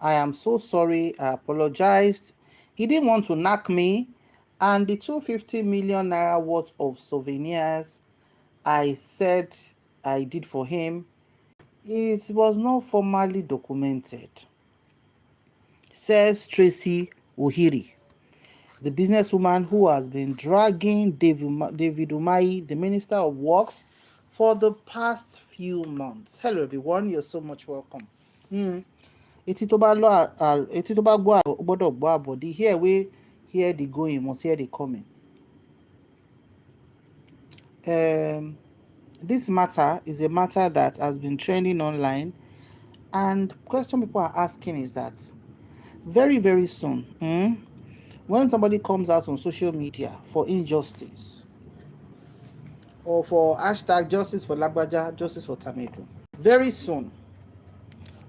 I am so sorry. I apologized. He didn't want to knock me. And the 250 million naira worth of souvenirs I said I did for him, it was not formally documented, says Tracy Ohiri, the businesswoman who has been dragging David Umahi, the Minister of Works, for the past few months. Hello everyone, you're so much welcome. Etí tó bá gbọ́ gbọ́dọ̀ gbọ́ àbọ̀dí. Here we hear the going, must hear the coming. This matter is a matter that has been trending online, and question people are asking is that very, very soon, when somebody comes out on social media for injustice or for hashtag justice for Lagbaja, justice for Tamedo, very soon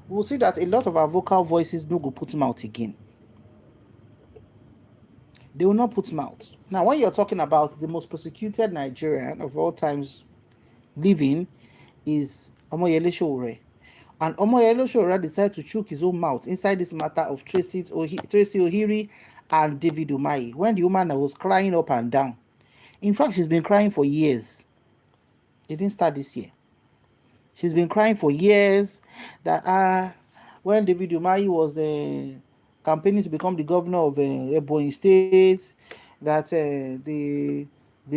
we'll see that a lot of our vocal voices no go put mouth again. They will not put mouth. Now, when you're talking about the most persecuted Nigerian of all times living is Omoyele Sowore. And Omoyele Sowore decided to choke his own mouth inside this matter of Tracy Ohiri and David Umahi, when the woman was crying up and down. In fact, she's been crying for years. It didn't start this year. She's been crying for years that when David Umahi was campaigning to become the governor of Ebonyi State, that they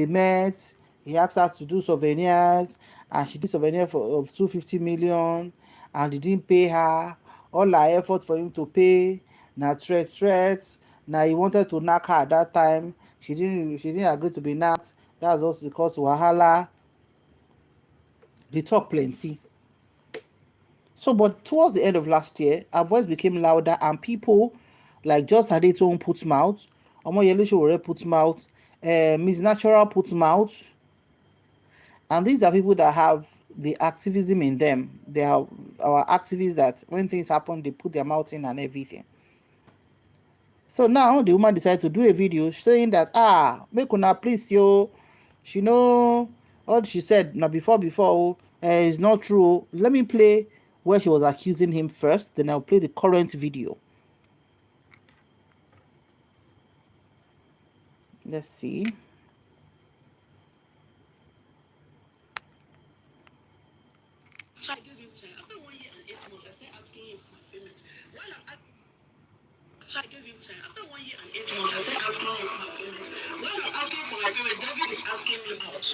met, he asked her to do souvenirs, and she did souvenir of 250 million, and he didn't pay her. All her effort for him to pay, now threats. Now he wanted to knock her at that time. She didn't agree to be knocked. That's also because wahala. They talk plenty. So, but towards the end of last year, our voice became louder, and people like Just Adetone put mouth, Omoyele Sowore put mouth, Miss Natural put mouth, and these are people that have the activism in them. They are our activists that when things happen, they put their mouth in and everything. So now the woman decided to do a video saying that make una please yo, she know all she said now before is not true. Let me play where she was accusing him first, then I'll play the current video. Let's see. So I gave him time. After 1 year and 8 months, I started asking him for my payment. So I gave him time. After 1 year and 8 months, I started asking him for my payment. When I'm asking for my payment, David is asking me out.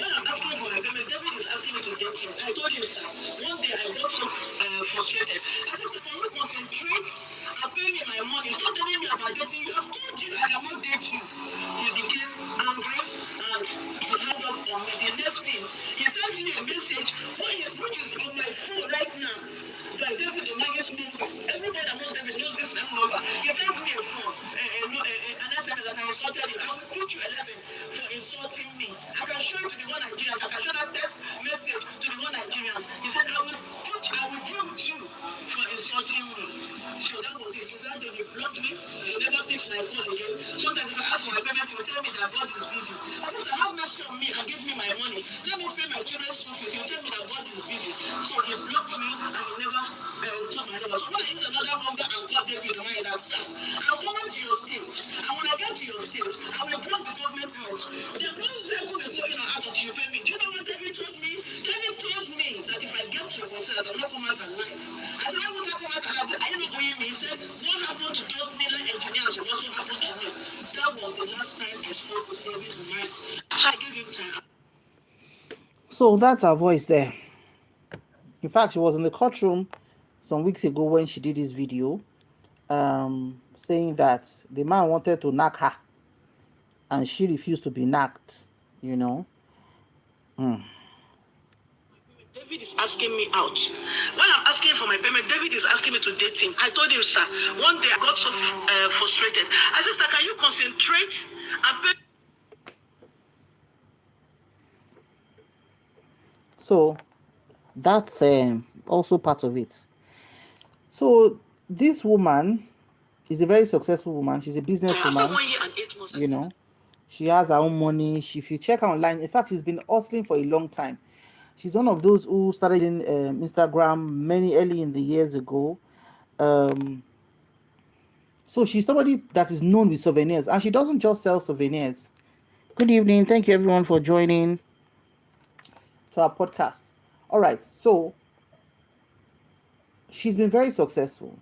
When I'm asking for my payment, David is asking me to get him. I told you, sir, one day I got so frustrated. I said, can you concentrate and pay me my money? Stop telling me about getting you. I've told you I cannot date you. You became angry and you hung up on me. The next thing, he sent me a message which is on my phone right now. Like David, the highest number. Everybody that knows David knows this number. He sent me a phone, an SMS that I insulted you. I will teach you a lesson for insulting me. I can show it to the one Nigerians. I can show that text message to the one Nigerians. He said, I will deal with you for insulting me. So that was it. Since that day, he blocked me. He never picks my call again. Sometimes if I ask for my payment, he will tell me that God is busy. I said, have mercy on me and give me my money. Let me pay my children's school fees. He will tell me that God is busy. So he blocked me and he never took my number. So when I use another number and call David on my that side, I'll come to your state. And when I get to your state, I will block the government house. The one vehicle will go in and out of you pay me. Do you know what David told me? David told me that if I get to a concert, I'll not come out alive. I said, I won't come out alive. Are you not going me? He said, what happened to those million engineers will also happen to me. That was the last time I spoke with David on my. So I gave him time. So that's her voice there. In fact, she was in the courtroom some weeks ago when she did this video, saying that the man wanted to knock her and she refused to be knocked, you know. David is asking me out. When I'm asking for my payment, David is asking me to date him. I told him, sir, one day I got so frustrated. I said, sir, can you concentrate and pay? So that's also part of it. So this woman is a very successful woman. She's a businesswoman. 1 year and 8 months. You know, she has her own money. If you check her online, in fact, she's been hustling for a long time. She's one of those who started in Instagram many early in the years ago. Um, so she's somebody that is known with souvenirs, and she doesn't just sell souvenirs. Good evening. Thank you everyone for joining to our podcast. All right. So she's been very successful.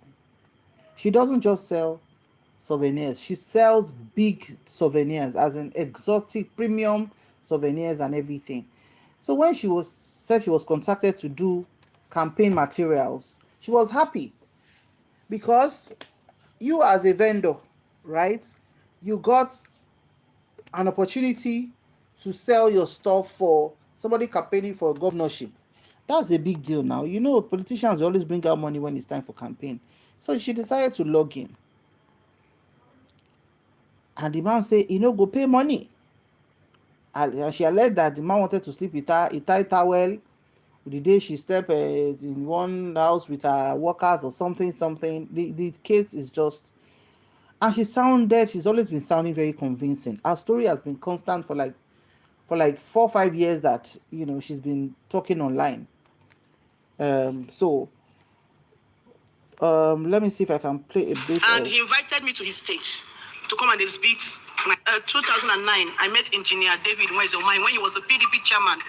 She doesn't just sell souvenirs. She sells big souvenirs, as in exotic premium souvenirs and everything. So when she was said she was contacted to do campaign materials, she was happy because you as a vendor, right? You got an opportunity to sell your stuff for somebody campaigning for governorship. That's a big deal now. You know, politicians always bring out money when it's time for campaign. So she decided to log in. And the man say, go pay money. And she alleged that the man wanted to sleep with her. He tied towel the day she stepped in one house with her workers or something. The case is just, and she's always been sounding very convincing. Her story has been constant for like 4 or 5 years that she's been talking online. So let me see if I can play a bit. And he invited me to his stage to come and exhibit. 2009, I met Engineer David Umahi when he was the PDP chairman,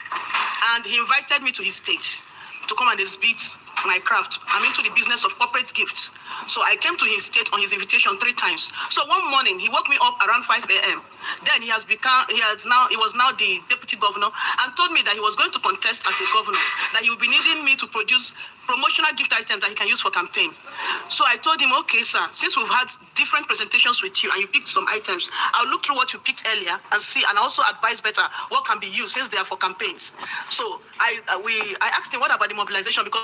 and he invited me to his stage to come and exhibit my craft. I'm into the business of corporate gifts. So I came to his state on his invitation 3 times. So one morning he woke me up around 5 a.m. Then he was now the deputy governor, and told me that he was going to contest as a governor, that he would be needing me to produce promotional gift items that he can use for campaign. So I told him, okay, sir, since we've had different presentations with you and you picked some items, I'll look through what you picked earlier and see, and also advise better what can be used since they are for campaigns. So I asked him, what about the mobilization? Because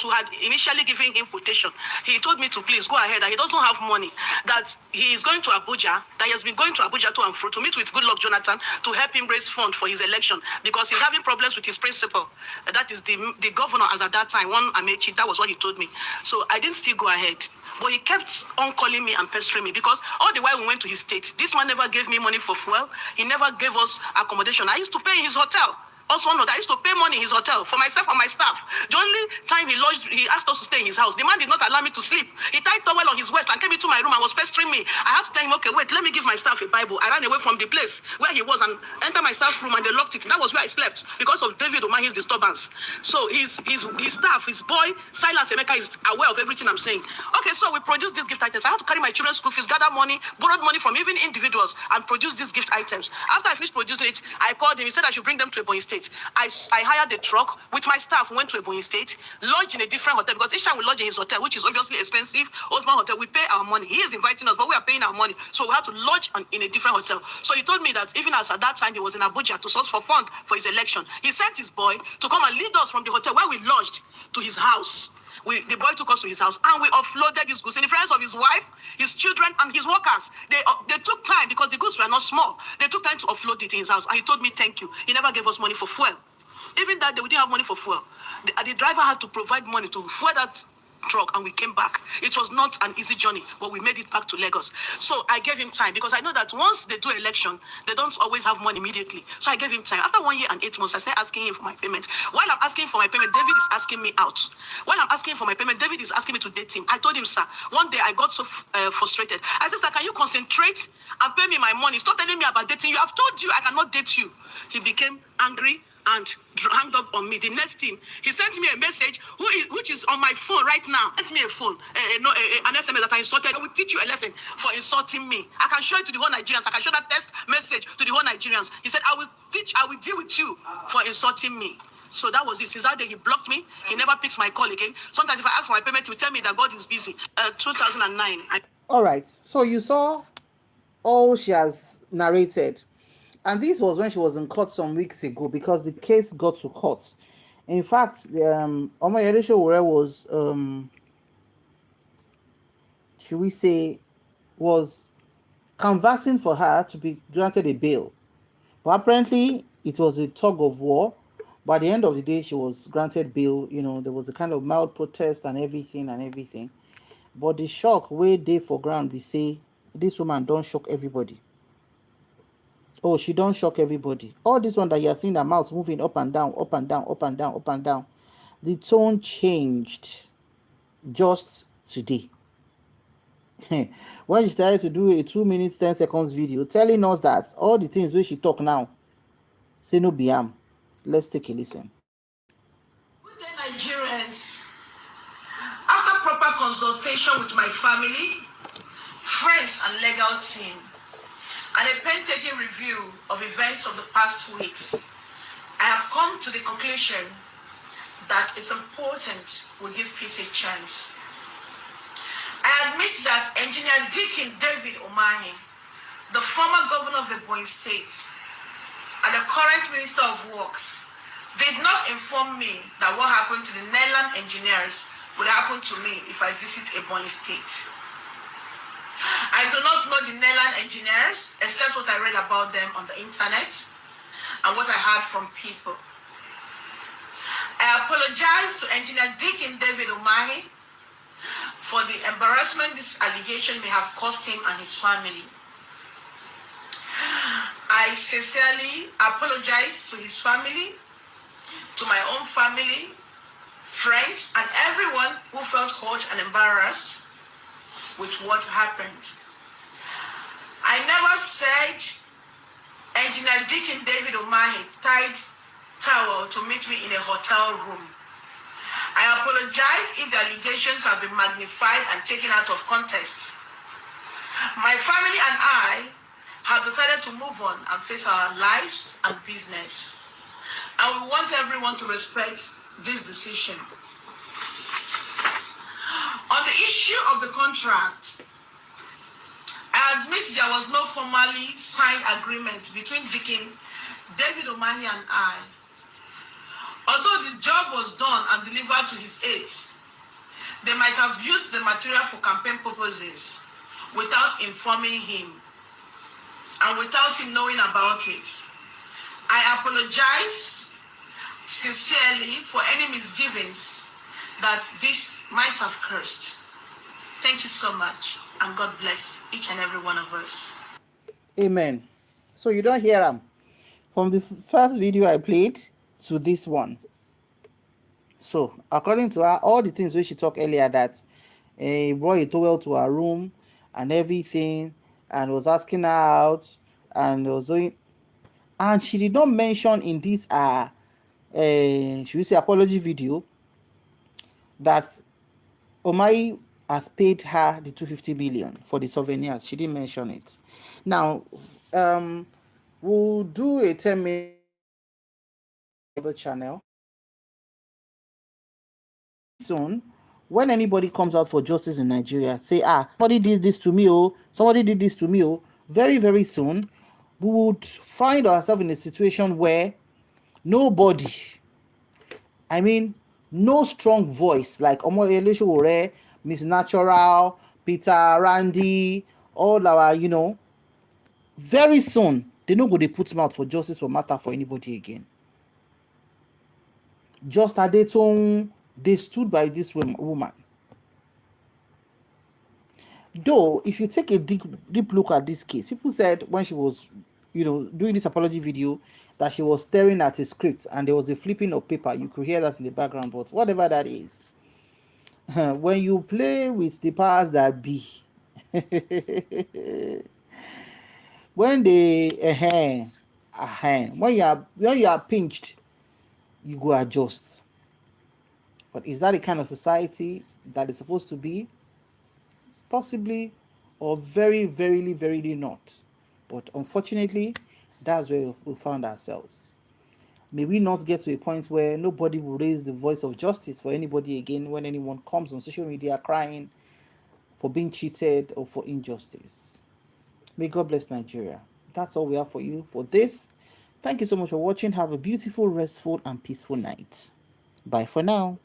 who had initially given him quotation, he told me to please go ahead, that he doesn't have money, that he is going to Abuja, that he has been going to Abuja to and fro to meet with Goodluck Jonathan to help him raise funds for his election because he's having problems with his principal. That is the governor as at that time, one Amechi. That was what he told me. So I didn't still go ahead. But he kept on calling me and pestering me because all the while we went to his state, this man never gave me money for fuel. He never gave us accommodation. I used to pay his hotel. Also, no, I used to pay money in his hotel for myself and my staff. The only time he lodged, he asked us to stay in his house. The man did not allow me to sleep. He tied towel on his waist and came into my room and was pestering me. I had to tell him, okay, wait, let me give my staff a Bible. I ran away from the place where he was and entered my staff room, and they locked it. That was where I slept because of David Umahi's disturbance. So his staff, his boy, Silas Emeka, is aware of everything I'm saying. Okay, so we produced these gift items. I had to carry my children's school fees, gather money, borrowed money from even individuals, and produce these gift items. After I finished producing it, I called him. He said I should bring them to Ebonyi State. I hired a truck with my staff, went to Ebonyi State, lodged in a different hotel because each time we lodge in his hotel, which is obviously expensive, Osman Hotel, we pay our money. He is inviting us, but we are paying our money. So we have to lodge in a different hotel. So he told me that even as at that time he was in Abuja to source for fund for his election, he sent his boy to come and lead us from the hotel where we lodged to his house. The boy took us to his house and we offloaded his goods in the presence of his wife, his children, and his workers. They took time because the goods were not small. They took time to offload it in his house. And he told me, thank you. He never gave us money for fuel. Even that day, we didn't have money for fuel. The driver had to provide money to fuel that truck, and we came back. It was not an easy journey, but we made it back to Lagos. So I gave him time because I know that once they do election, they don't always have money immediately. So I gave him time. After 1 year and 8 months, I started asking him for my payment. While I'm asking for my payment, David is asking me out. While I'm asking for my payment, David is asking me to date him. I told him, sir, one day I got so frustrated. I said, sir, can you concentrate and pay me my money? Stop telling me about dating you. I've told you I cannot date you. He became angry and hung up on me. The next thing, he sent me a message which is on my phone right now. Sent me a phone, an SMS that I insulted. I will teach you a lesson for insulting me. I can show it to the whole Nigerians. I can show that text message to the whole Nigerians. He said, I will deal with you for insulting me. So that was it. Since that day, he blocked me. He never picks my call again. Sometimes if I ask for my payment, he will tell me that God is busy. 2009. All right. So you saw all she has narrated. And this was when she was in court some weeks ago because the case got to court. In fact, Omoyele Sowore was, should we say, was canvassing for her to be granted a bail. But apparently, it was a tug of war. By the end of the day, she was granted bail. There was a kind of mild protest and everything. But the shock way day for ground, we say, this woman don't shock everybody. Oh, she don't shock everybody. All this one that you're seeing her mouth moving up and down, up and down. The tone changed just today. When she started to do a 2 minutes 10 seconds video telling us that all the things wey she talk now say no be am. Let's take a listen. Good day, Nigerians. After proper consultation with my family, friends, and legal team, and a painstaking review of events of the past weeks, I have come to the conclusion that it's important we give peace a chance. I admit that Engineer Deacon David Umahi, the former governor of the Ebonyi State and the current Minister of Works, did not inform me that what happened to the Neyland engineers would happen to me if I visit Ebonyi State. I do not know the Neyland engineers except what I read about them on the internet and what I heard from people. I apologize to Engineer Deacon David Umahi for the embarrassment this allegation may have caused him and his family. I sincerely apologize to his family, to my own family, friends, and everyone who felt hurt and embarrassed with what happened. I never said Engineer Deacon David Umahi tied towel to meet me in a hotel room. I apologize if the allegations have been magnified and taken out of context. My family and I have decided to move on and face our lives and business. And we want everyone to respect this decision. On the issue of the contract, I admit there was no formally signed agreement between Deacon David Umahi and I. Although the job was done and delivered to his aides, they might have used the material for campaign purposes without informing him and without him knowing about it. I apologize sincerely for any misgivings that this might have caused. Thank you so much, and God bless each and every one of us. Amen. So you don't hear am from the first video I played to this one. So according to her, all the things wey she talk earlier, that he brought a towel to her room and everything, and was asking her out, and was doing, and she did not mention in this should we say apology video, that Umahi has paid her the 250 million for the souvenirs. She didn't mention it. Now, we'll do a 10-minute the channel soon. When anybody comes out for justice in Nigeria, say, somebody did this to me, somebody did this to me, very, very soon, we would find ourselves in a situation where nobody, I mean, no strong voice like Omoyele Sowore, Miss Natural, Peter, Randy, all our, very soon, they no go dey put mouth for justice for matter for anybody again. Just Adetong, they stood by this woman. Though, if you take a deep look at this case, people said when she was, doing this apology video, that she was staring at a script and there was a flipping of paper. You could hear that in the background, but whatever that is, when you play with the powers that be, when they, when you are pinched, you go adjust. But is that the kind of society that is supposed to be? Possibly, or very, very, very not. But unfortunately, that's where we found ourselves. May we not get to a point where nobody will raise the voice of justice for anybody again when anyone comes on social media crying for being cheated or for injustice. May God bless Nigeria. That's all we have for you for this. Thank you so much for watching. Have a beautiful, restful, and peaceful night. Bye for now.